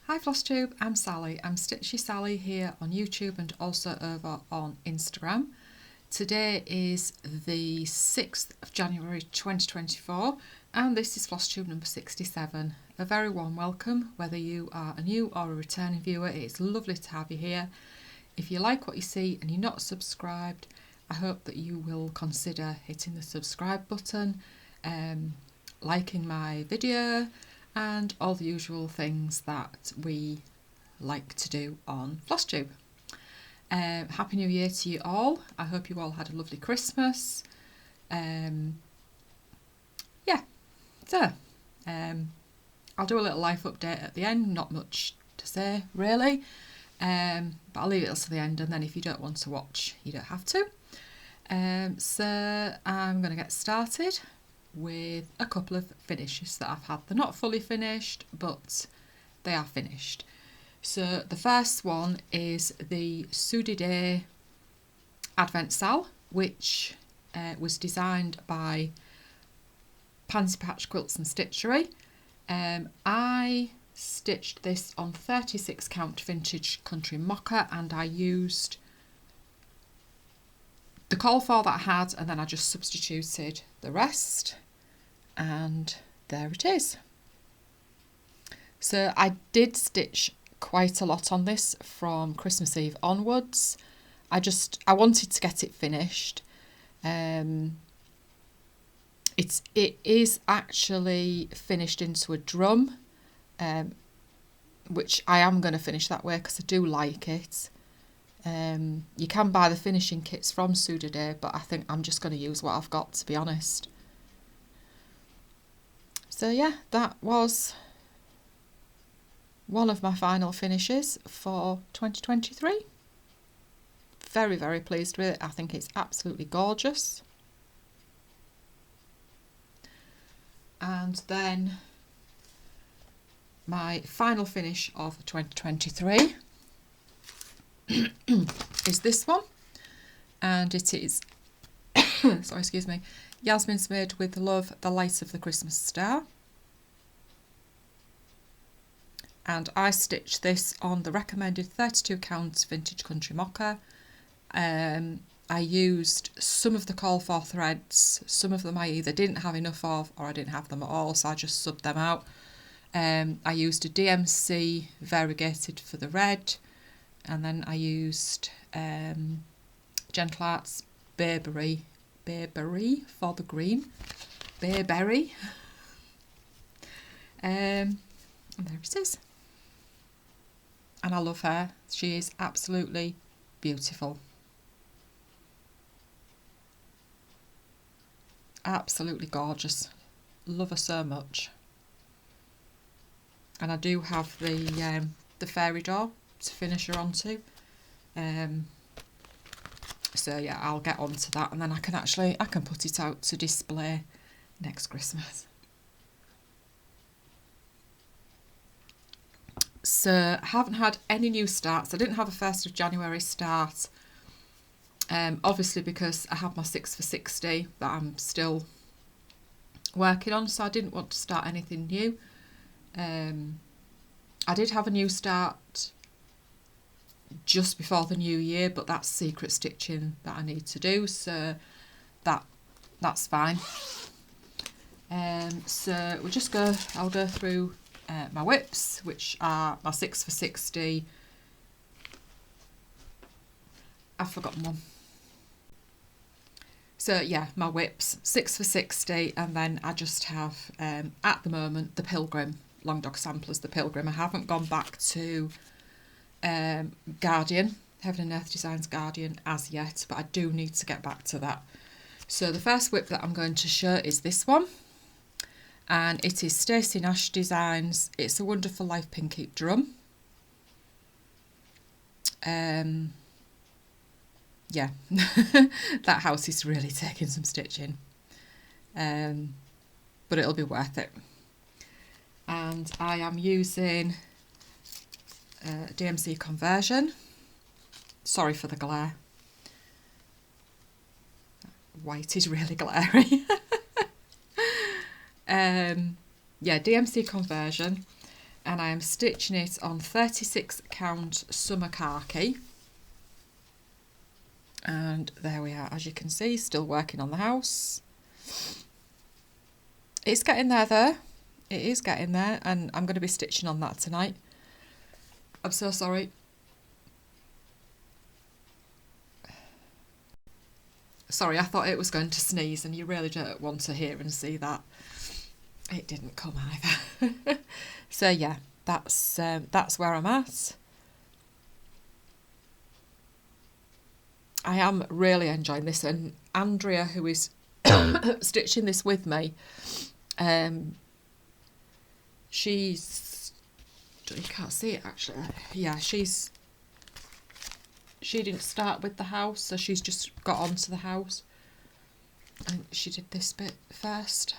Hi Flosstube, I'm Sally. I'm StitchySally here on YouTube and also over on Instagram. Today is the 6th of January 2024 and this is Flosstube number 67. A very warm welcome, whether you are a new or a returning viewer. It's lovely to have you here. If you like what you see and you're not subscribed, I hope that you will consider hitting the subscribe button, liking my video, and all the usual things that we like to do on Flosstube. Happy New Year to you all. I hope you all had a lovely Christmas. Yeah, so I'll do a little life update at the end. Not much to say really, but I'll leave it to the end, and then if you don't want to watch, you don't have to. So I'm going to get started with a couple of finishes that I've had. They're not fully finished, but they are finished. So the first one is the Soed Advent Sal, which was designed by Pansy Quilts and Stitchery. I stitched this on 36 count vintage country mocha, and I used the call for that I had, and then I just substituted the rest, and there it is. So I did stitch quite a lot on this from Christmas Eve onwards. I wanted to get it finished. It is actually finished into a drum, which I am going to finish that way because I do like it. You can buy the finishing kits from Soed, but I think I'm just going to use what I've got, to be honest. So yeah, that was one of my final finishes for 2023. Very, very pleased with it. I think it's absolutely gorgeous. And then my final finish of 2023 is this one, and it is sorry, excuse me, Yasmin's Made with Love, the Light of the Christmas Star. And I stitched this on the recommended 32 count vintage country mocha. I used some of the call for threads. Some of them I either didn't have enough of or I didn't have them at all, so I just subbed them out. I used a DMC variegated for the red, and then I used Gentle Arts Bayberry for the green. Bayberry. And there it is. And I love her. She is absolutely beautiful. Absolutely gorgeous. Love her so much. And I do have the fairy doll to finish her onto. So yeah, I'll get onto that, and then I can put it out to display next Christmas. So I haven't had any new starts. I didn't have a 1st of January start, obviously because I have my 6 for 60 that I'm still working on, so I didn't want to start anything new. I did have a new start just before the new year, but that's secret stitching that I need to do, so that's fine. So I'll go through my WIPS, which are my 6 for 60. I've forgotten one. So yeah, my WIPS, 6 for 60, and then I just have at the moment the Pilgrim, Long Dog Samplers, the Pilgrim. I haven't gone back to Guardian, Heaven and Earth Designs Guardian as yet, but I do need to get back to that. So the first WIP that I'm going to show is this one, and it is Stacy Nash Designs. It's a Wonderful Life Pinkeep drum. Yeah, that house is really taking some stitching, but it'll be worth it. And I am using DMC conversion. Sorry for the glare. White is really glary. Yeah, DMC conversion. and I am stitching it on 36 count summer khaki. And there we are, as you can see, still working on the house. It's getting there though. It is getting there, and I'm going to be stitching on that tonight. I'm so sorry. Sorry, I thought it was going to sneeze, and you really don't want to hear and see that. It didn't come either. So yeah, that's where I'm at. I am really enjoying this, and Andrea, who is stitching this with me, she's, you can't see it actually, yeah, she didn't start with the house, so she's just got onto the house, and she did this bit first.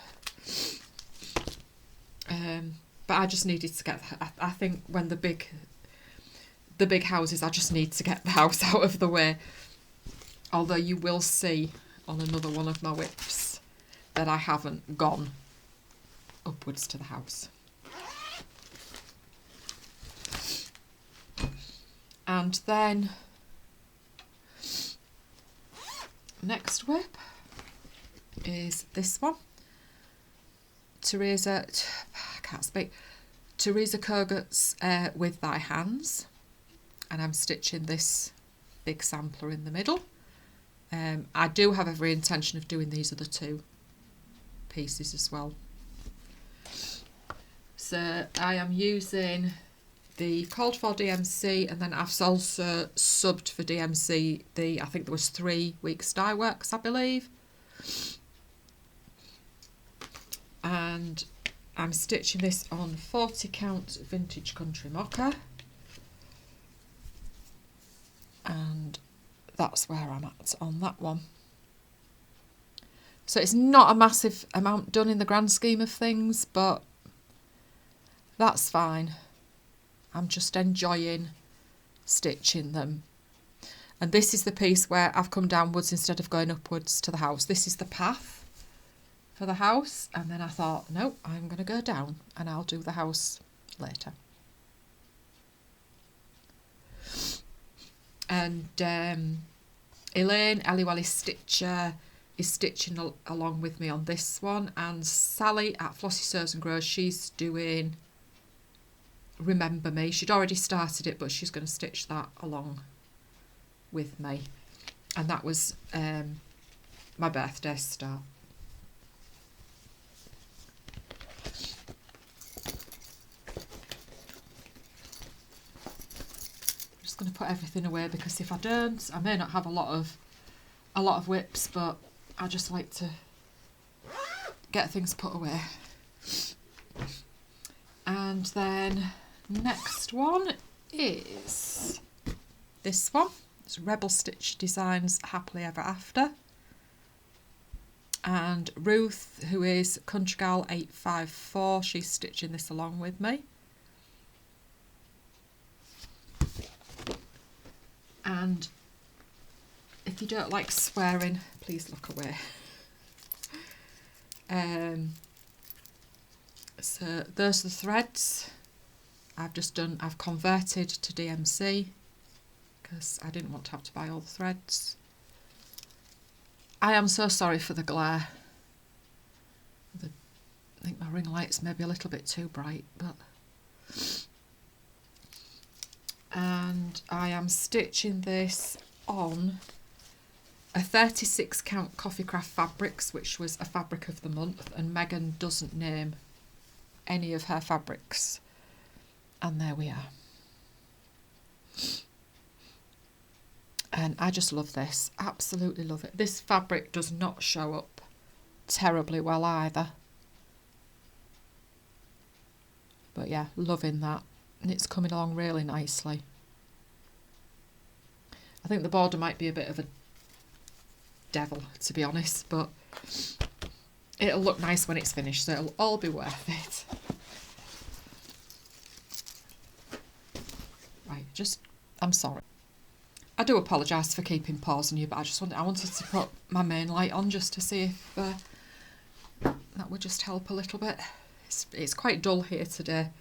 But I just needed to get, I think when the big houses, I just need to get the house out of the way. Although you will see on another one of my WIPs that I haven't gone upwards to the house. And then next WIP is this one. Teresa, I can't speak. Teresa Kogut's With Thy Hands. And I'm stitching this big sampler in the middle. I do have every intention of doing these other two pieces as well. So I am using the called for DMC, and then I've also subbed for DMC I think there was 3 weeks dye works, I believe. And I'm stitching this on 40 count vintage country mocha. And that's where I'm at on that one. So it's not a massive amount done in the grand scheme of things, but that's fine. I'm just enjoying stitching them. And this is the piece where I've come downwards instead of going upwards to the house. This is the path for the house, and then I thought, no, I'm going to go down and I'll do the house later. And Elaine, Ellie Stitcher, is stitching along with me on this one, and Sally at Flossy Sews and Grows, she's doing Remember Me. She'd already started it, but she's going to stitch that along with me, and that was my birthday start. Going to put everything away, because if I don't, I may not have a lot of WIPs, but I just like to get things put away. And then next one is this one. It's Rebel Stitch Designs Happily Ever After, and Ruth, who is Country Gal 854, she's stitching this along with me. And if you don't like swearing, please look away. So those are the threads I've converted to DMC, because I didn't want to have to buy all the threads. I am so sorry for the glare. I think my ring light's maybe a little bit too bright, but... And I am stitching this on a 36 count Coffee Craft Fabrics, which was a fabric of the month, and Megan doesn't name any of her fabrics. And there we are. And I just love this, absolutely love it. This fabric does not show up terribly well either. But yeah, loving that. And it's coming along really nicely. I think the border might be a bit of a devil, to be honest, but it'll look nice when it's finished, so it'll all be worth it. Right, I'm sorry. I do apologise for keeping pausing you, but I wanted to put my main light on just to see if that would just help a little bit. It's quite dull here today.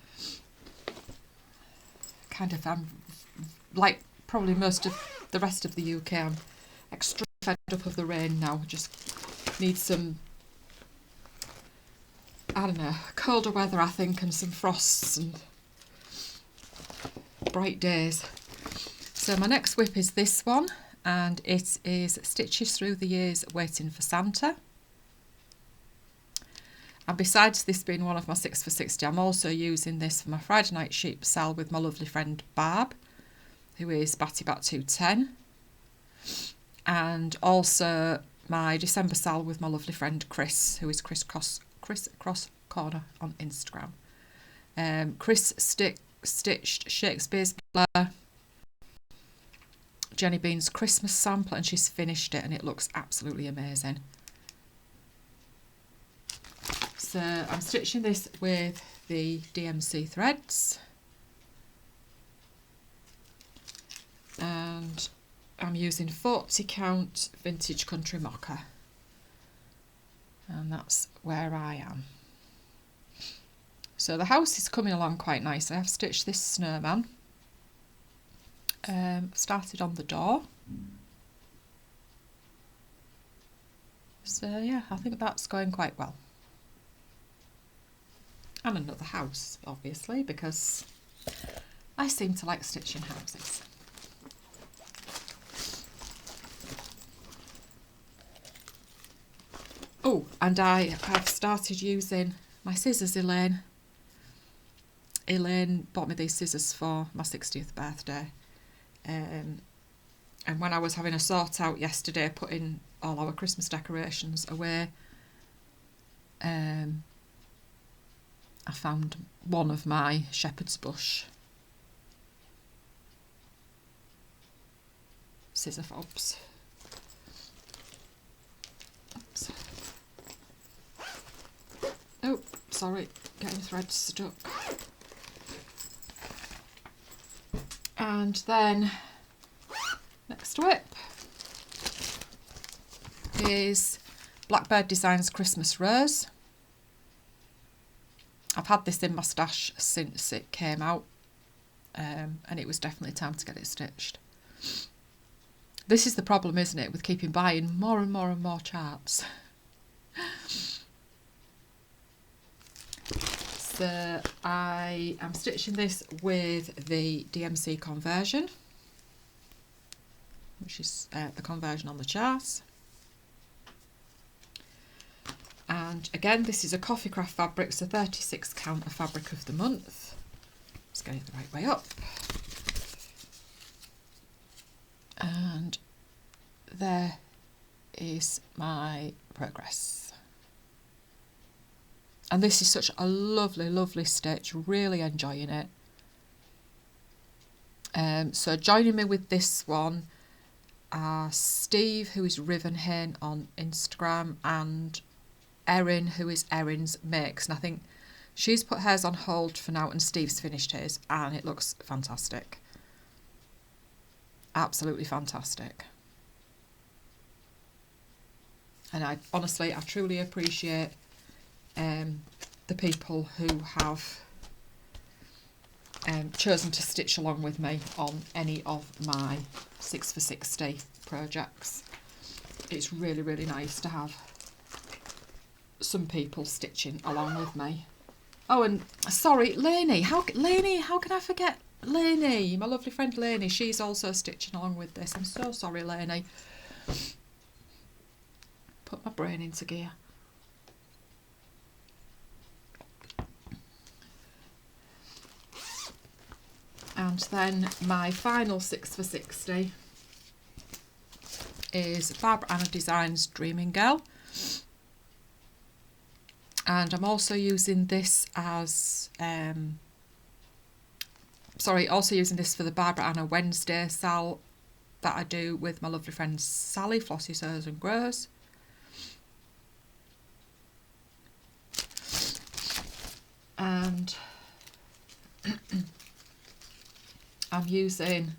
kind of, I'm like probably most of the rest of the UK, I'm extremely fed up of the rain now. Just need some, I don't know, colder weather I think, and some frosts and bright days. So my next WIP is this one, and it is Stitches Through the Years Waiting for Santa. And besides this being one of my 6 for 60, I'm also using this for my Friday night sheep sale with my lovely friend Barb, who is Batty Bat 210. And also my December sale with my lovely friend Chris, who is Chris Cross Corner on Instagram. Chris stitched Shakespeare's Blair, Jenny Bean's Christmas sample, and she's finished it and it looks absolutely amazing. So I'm stitching this with the DMC threads, and I'm using 40 count vintage country mocha, and that's where I am. So the house is coming along quite nice. I've stitched this snowman, started on the door. So yeah, I think that's going quite well. And another house, obviously, because I seem to like stitching houses. Oh, and I have started using my scissors, Elaine. Elaine bought me these scissors for my 60th birthday. And when I was having a sort out yesterday, putting all our Christmas decorations away, I found one of my shepherd's bush scissor fobs. Oops. Oh, sorry, getting threads stuck. And then next WIP is Blackbird Designs Christmas Rose. I've had this in my stash since it came out, and it was definitely time to get it stitched. This is the problem, isn't it, with keeping buying more and more and more charts. So I am stitching this with the DMC conversion, which is the conversion on the charts. And again, this is a coffee craft fabric, so 36 count of fabric of the month. Let's get it the right way up. And there is my progress. And this is such a lovely, lovely stitch, really enjoying it. So joining me with this one are Steve, who is Riven Hain on Instagram, and Erin, who is Erin's Makes, and I think she's put hers on hold for now and Steve's finished his, and it looks fantastic. Absolutely fantastic. And I honestly, I truly appreciate the people who have chosen to stitch along with me on any of my 6 for 60 projects. It's really, really nice to have some people stitching along with me. Oh, and sorry, Lainey. How can I forget Lainey? My lovely friend Lainey. She's also stitching along with this. I'm so sorry, Lainey. Put my brain into gear. And then my final 6 for 60 is Barbara Anna Designs Dreaming Girl. And I'm also using this as, also using this for the Barbara Anna Wednesday sale that I do with my lovely friend Sally, Flossy Sews and Grows. And I'm using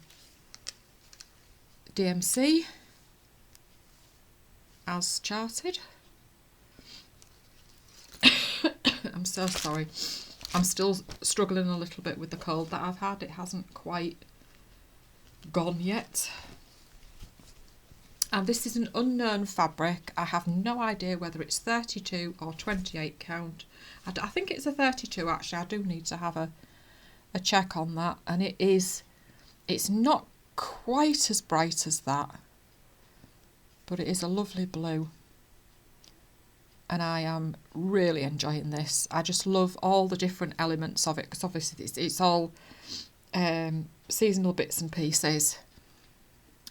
DMC as charted. I'm so sorry. I'm still struggling a little bit with the cold that I've had. It hasn't quite gone yet. And this is an unknown fabric. I have no idea whether it's 32 or 28 count. I think it's a 32 actually. I do need to have a check on that. And it's not quite as bright as that, but it is a lovely blue. And I am really enjoying this. I just love all the different elements of it, because obviously it's all seasonal bits and pieces.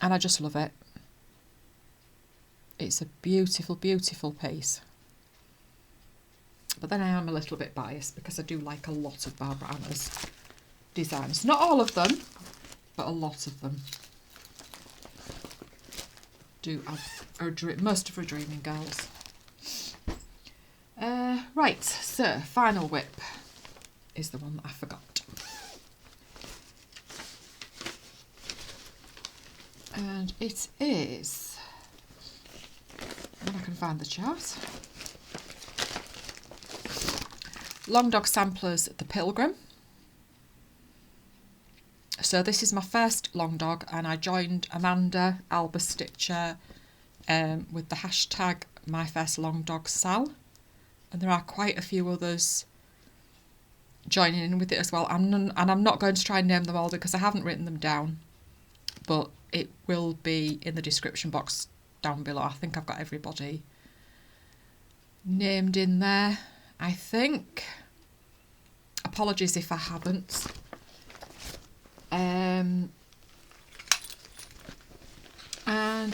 And I just love it. It's a beautiful, beautiful piece. But then I am a little bit biased because I do like a lot of Barbara Anna's designs. Not all of them, but a lot of them. Most of her Dreaming Girls. Right, so final whip is the one that I forgot. And it is, when I can find the chart, Long Dog Samplers, the Pilgrim. So this is my first long dog, and I joined Amanda Alba Stitcher with the hashtag #MyFirstLongDogSal, and there are quite a few others joining in with it as well. And I'm not going to try and name them all because I haven't written them down, but it will be in the description box down below. I think I've got everybody named in there, I think. Apologies if I haven't. And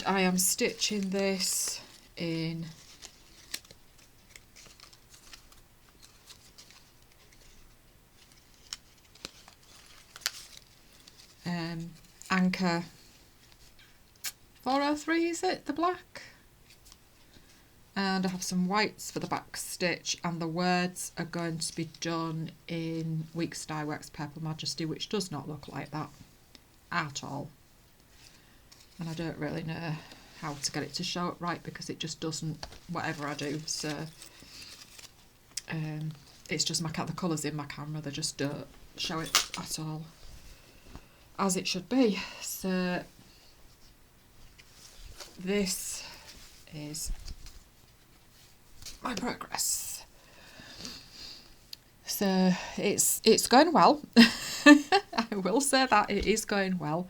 I am stitching this in Anchor 403, is it, the black? And I have some whites for the back stitch, and the words are going to be done in Weeks Dye Works Purple Majesty, which does not look like that at all. And I don't really know how to get it to show up right because it just doesn't, whatever I do. So it's just the colours in my camera, they just don't show it at all as it should be. So this is my progress. So it's going well. I will say that it is going well.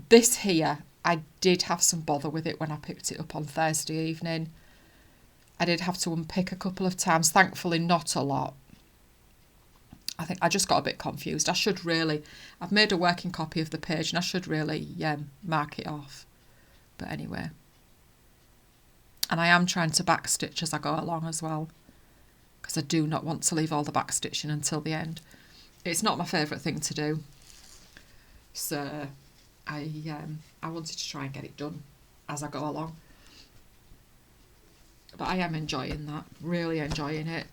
This here, I did have some bother with it when I picked it up on Thursday evening. I did have to unpick a couple of times, thankfully not a lot. I think I just got a bit confused. I've made a working copy of the page and I should really mark it off. But anyway. And I am trying to back stitch as I go along as well, because I do not want to leave all the back stitching until the end. It's not my favourite thing to do. So I wanted to try and get it done as I go along. But I am enjoying that, really enjoying it.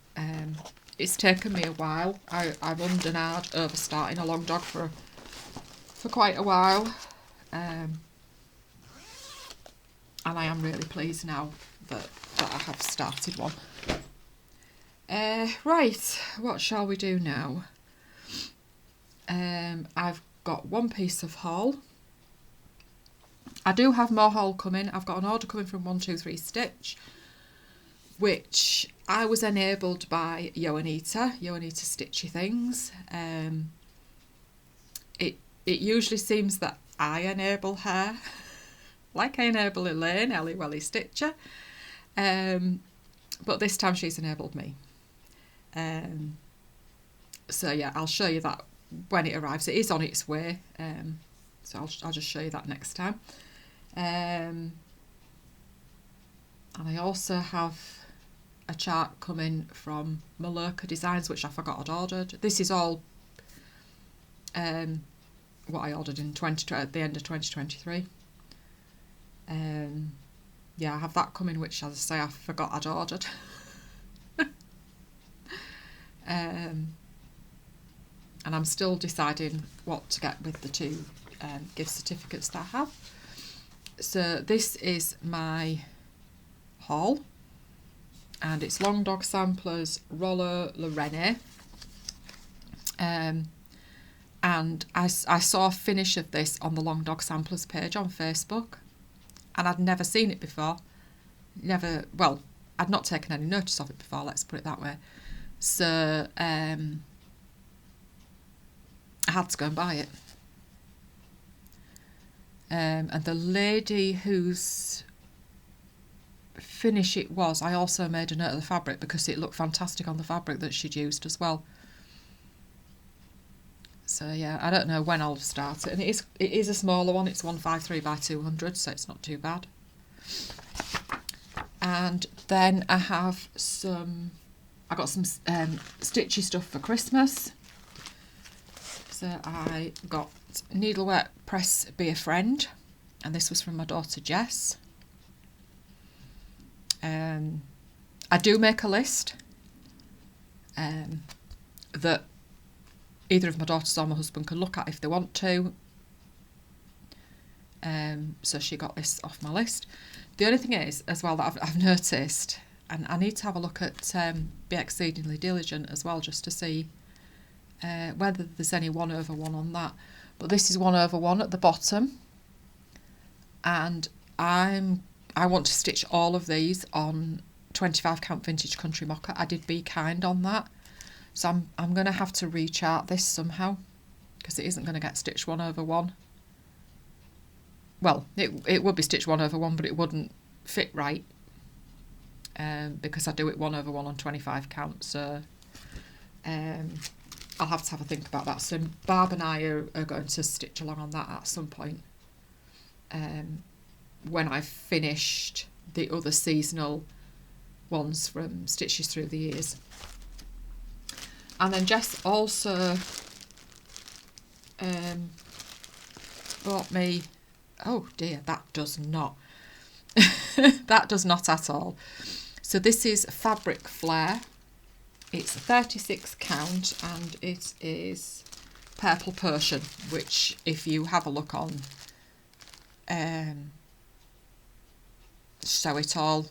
It's taken me a while. I've ummed and ahed over starting a long dog for quite a while. And I am really pleased now that I have started one. Right, what shall we do now? I've got one piece of haul. I do have more haul coming. I've got an order coming from 123 Stitch, which I was enabled by Yoanita Stitchy Things. It usually seems that I enable her, like I enable Elaine, Ellie Welly Stitcher, but this time she's enabled me. So yeah, I'll show you that when it arrives. It is on its way, so I'll just show you that next time. And I also have a chart coming from Maloka Designs, which I forgot I'd ordered. This is all what I ordered in at the end of 2023. Yeah, I have that coming, which, as I say, I forgot I'd ordered. And I'm still deciding what to get with the two gift certificates that I have. So this is my haul, and it's Long Dog Samplers Rollo Lorene, And I saw a finish of this on the Long Dog Samplers page on Facebook, and I'd never seen it before. Well, I'd not taken any notice of it before, let's put it that way. So I had to go and buy it. And the lady whose finish it was, I also made a note of the fabric because it looked fantastic on the fabric that she'd used as well. So yeah, I don't know when I'll start it, and it is a smaller one. It's 153 by 200, so it's not too bad. And then I got some stitchy stuff for Christmas. So I got Needlework Press Be a Friend, and this was from my daughter Jess. I do make a list that either of my daughters or my husband can look at if they want to. So she got this off my list. The only thing is, as well, that I've noticed, and I need to have a look at Be Exceedingly Diligent as well, just to see whether there's any 1/1 on that. But this is 1/1 at the bottom, and I want to stitch all of these on 25 count vintage country mocha. I did Be Kind on that, so I'm going to have to rechart this somehow, because it isn't going to get stitched 1/1. Well, it would be stitched 1/1, but it wouldn't fit right, because I do it 1/1 on 25 count. So I'll have to have a think about that. So Barb and I are going to stitch along on that at some point, when I've finished the other seasonal ones from Stitches Through the Years. And then Jess also bought me, oh dear, that does not that does not at all. So this is Fabric Flare. It's 36 count, and it is Purple Persian, which if you have a look on Sew It All,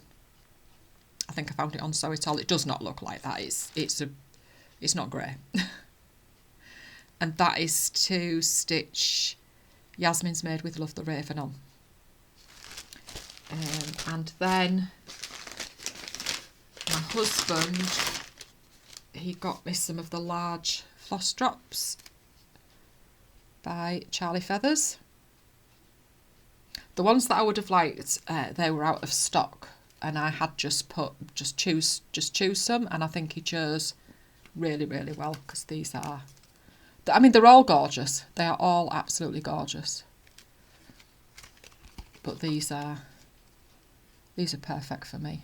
I think I found it on Sew It All, it does not look like that. It's not grey. And that is to stitch Yasmin's Made with Love the Raven on. And then my husband, he got me some of the large floss drops by Charlie Feathers. The ones that I would have liked, they were out of stock, and I had just choose some, and I think he chose really, really well, because these are, I mean, they're all gorgeous. They are all absolutely gorgeous. But these are perfect for me.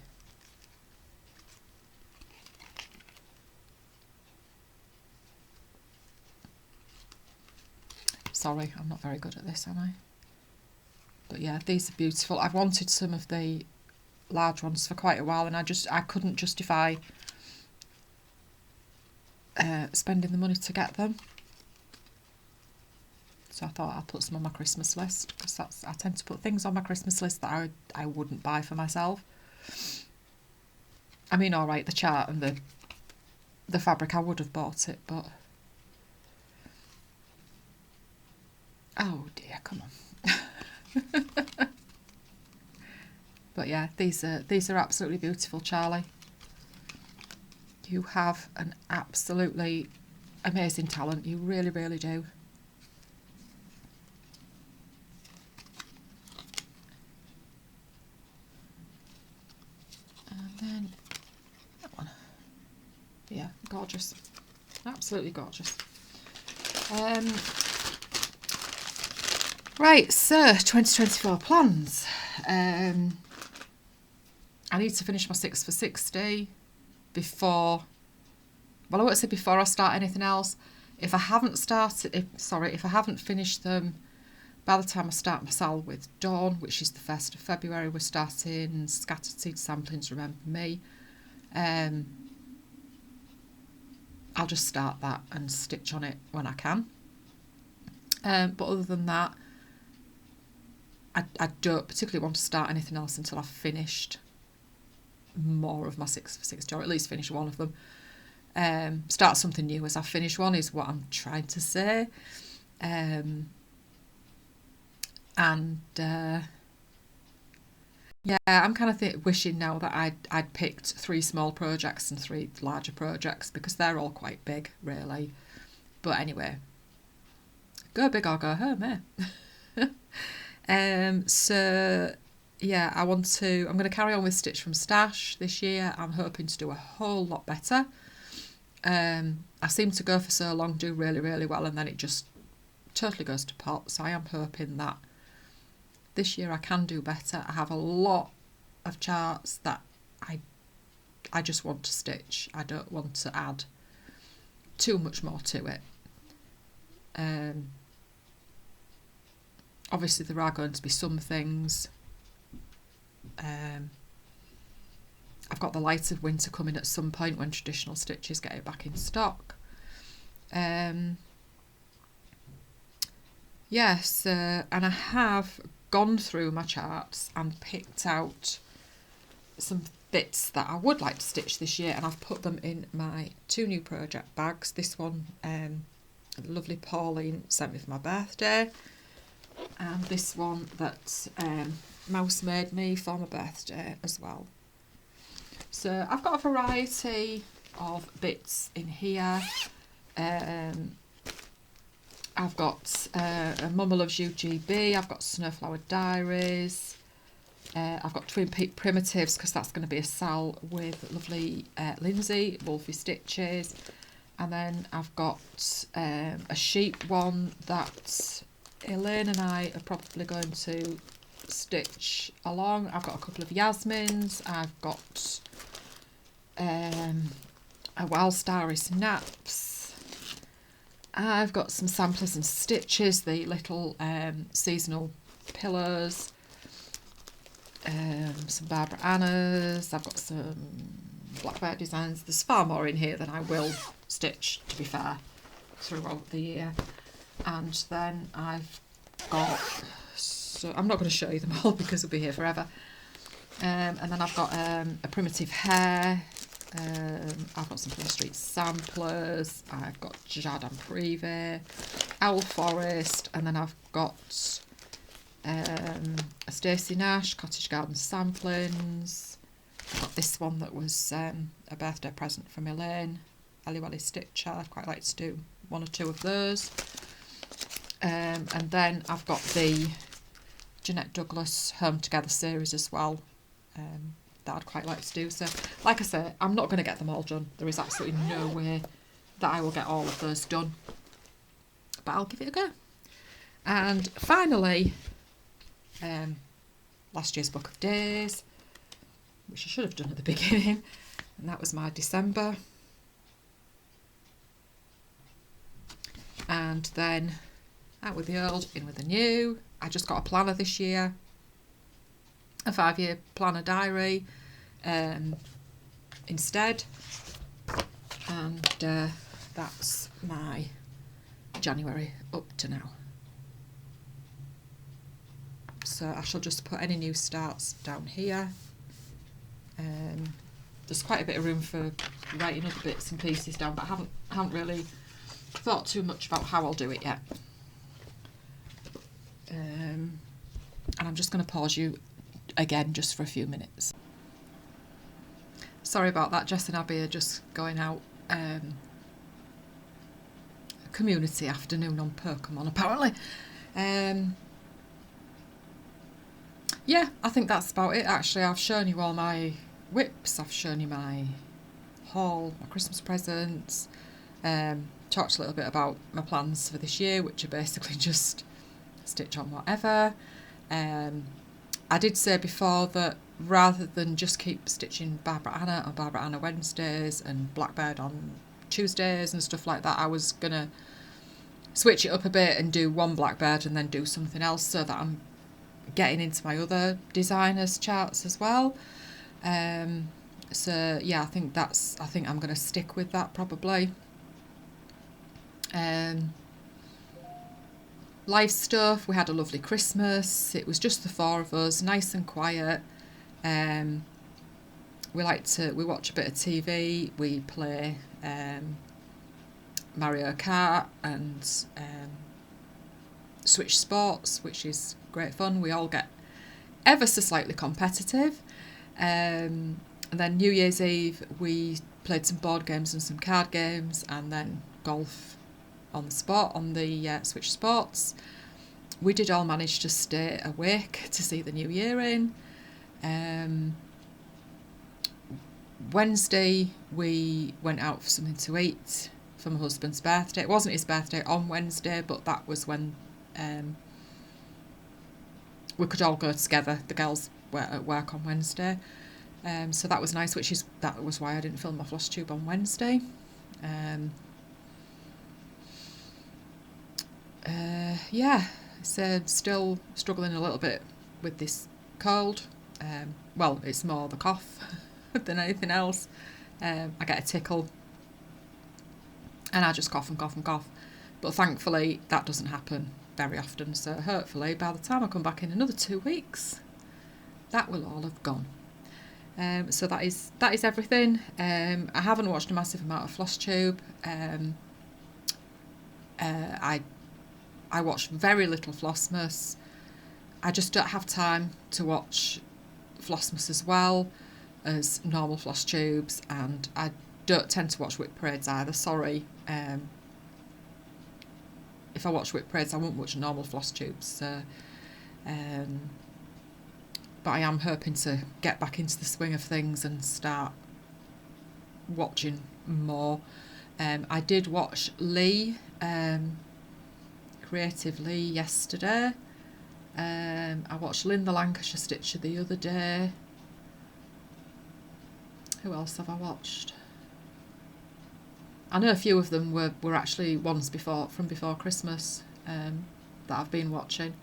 Sorry, I'm not very good at this, am I? But yeah, these are beautiful. I've wanted some of the large ones for quite a while, and I couldn't justify spending the money to get them. So I thought I'll put some on my Christmas list, because I tend to put things on my Christmas list that I wouldn't buy for myself. I mean, all right, the chart and the fabric, I would have bought it, but oh dear, come on. But yeah, these are absolutely beautiful, Charlie. You have an absolutely amazing talent. You really, really do. And then that one. Yeah, gorgeous. Absolutely gorgeous. Right, so 2024 plans. I need to finish my 6 for 60 before, well, I won't say before I start anything else. If I haven't finished them by the time I start my sale with Dawn, which is the 1st of February, we're starting Scattered Seed Samplings, Remember Me. I'll just start that and stitch on it when I can. But other than that, I don't particularly want to start anything else until I've finished more of my 6 for 60, or at least finish one of them. start something new as I finish one is what I'm trying to say. Yeah, I'm kind of wishing now that I'd picked 3 small projects and 3 larger projects, because they're all quite big, really. But anyway, go big or go home, eh? So yeah, I'm going to carry on with Stitch from Stash this year. I'm hoping to do a whole lot better. I seem to go for so long, do really, really well, and then it just totally goes to pot. So I am hoping that this year I can do better. I have a lot of charts that I just want to stitch. I don't want to add too much more to it. Obviously there are going to be some things. I've got the Light of Winter coming at some point when Traditional Stitches get it back in stock. Yes, and I have gone through my charts and picked out some bits that I would like to stitch this year, and I've put them in my 2 new project bags. This one, lovely Pauline sent me for my birthday, and this one that Mouse made me for my birthday as well. So I've got a variety of bits in here. I've got a Mama Loves You GB, I've got Snowflower Diaries, I've got Twin Peak Primitives, because that's going to be a Sal with lovely Lindsay, Wolfie Stitches, and then I've got a sheep one that Elaine and I are probably going to stitch along. I've got a couple of Yasmins, I've got a Wild Starry Snaps, I've got some samplers and stitches, the little seasonal pillows, some Barbara Annas, I've got some Blackbird designs. There's far more in here than I will stitch, to be fair, throughout the year. And then I've got, so I'm not going to show you them all because we'll be here forever. And then I've got a Primitive Hair, I've got some Plum Street samplers, I've got Jardin Privé, Owl Forest, and then I've got a Stacy Nash, Cottage Garden samplings. I've got this one that was a birthday present from Elaine, Ellie Welly Stitcher. I'd quite like to do 1 or 2 of those. And then I've got the Jeanette Douglas Home Together series as well, that I'd quite like to do. So like I say, I'm not going to get them all done. There is absolutely no way that I will get all of those done, but I'll give it a go. And finally, last year's Book of Days, which I should have done at the beginning, and that was my December. And then out with the old, in with the new. I just got a planner this year, a 5-year planner diary instead, and that's my January up to now. So I shall just put any new starts down here. There's quite a bit of room for writing other bits and pieces down, but I haven't really thought too much about how I'll do it yet. And I'm just going to pause you again just for a few minutes. Sorry about that, Jess and Abby are just going out community afternoon on Pokemon apparently. Yeah, I think that's about it actually. I've shown you all my WIPS, I've shown you my haul, my Christmas presents, talked a little bit about my plans for this year, which are basically just stitch on whatever. I did say before that rather than just keep stitching Barbara Anna on Barbara Anna Wednesdays and Blackbird on Tuesdays and stuff like that, I was going to switch it up a bit and do one Blackbird and then do something else, so that I'm getting into my other designers charts as well. So yeah, I think I'm going to stick with that probably. Live stuff, we had a lovely Christmas. It was just the 4 of us, nice and quiet. We watch a bit of TV, we play Mario Kart and Switch Sports, which is great fun. We all get ever so slightly competitive. And then New Year's Eve we played some board games and some card games, and then golf on the spot on the Switch Sports. We did all manage to stay awake to see the new year in. Wednesday we went out for something to eat for my husband's birthday. It wasn't his birthday on Wednesday, but that was when we could all go together. The girls were at work on Wednesday, so that was nice, that was why I didn't film my floss tube on Wednesday. Yeah, so still struggling a little bit with this cold. Well, it's more the cough than anything else. I get a tickle and I just cough and cough and cough, but thankfully that doesn't happen very often, so hopefully by the time I come back in another 2 weeks that will all have gone. So that is everything. I haven't watched a massive amount of Flosstube. I watch very little Flossmas. I just don't have time to watch Flossmas as well as normal floss tubes, and I don't tend to watch whip parades either, sorry. If I watch whip parades I won't watch normal floss tubes, so, but I am hoping to get back into the swing of things and start watching more. I did watch Lee, Creative Lee, yesterday. I watched Lynn the Lancashire Stitcher the other day. Who else have I watched? I know a few of them were actually ones from before Christmas that I've been watching.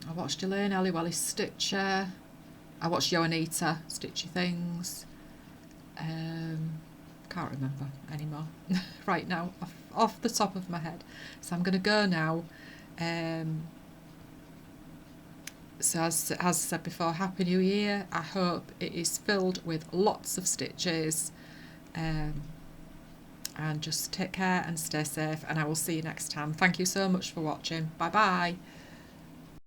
I watched Elaine Elliwelly Stitcher. I watched Yoanita Stitchy Things. Can't remember anymore right now off the top of my head, so I'm going to go now. So as I said before, Happy New Year. I hope it is filled with lots of stitches, and just take care and stay safe, and I will see you next time. Thank you so much for watching. Bye bye.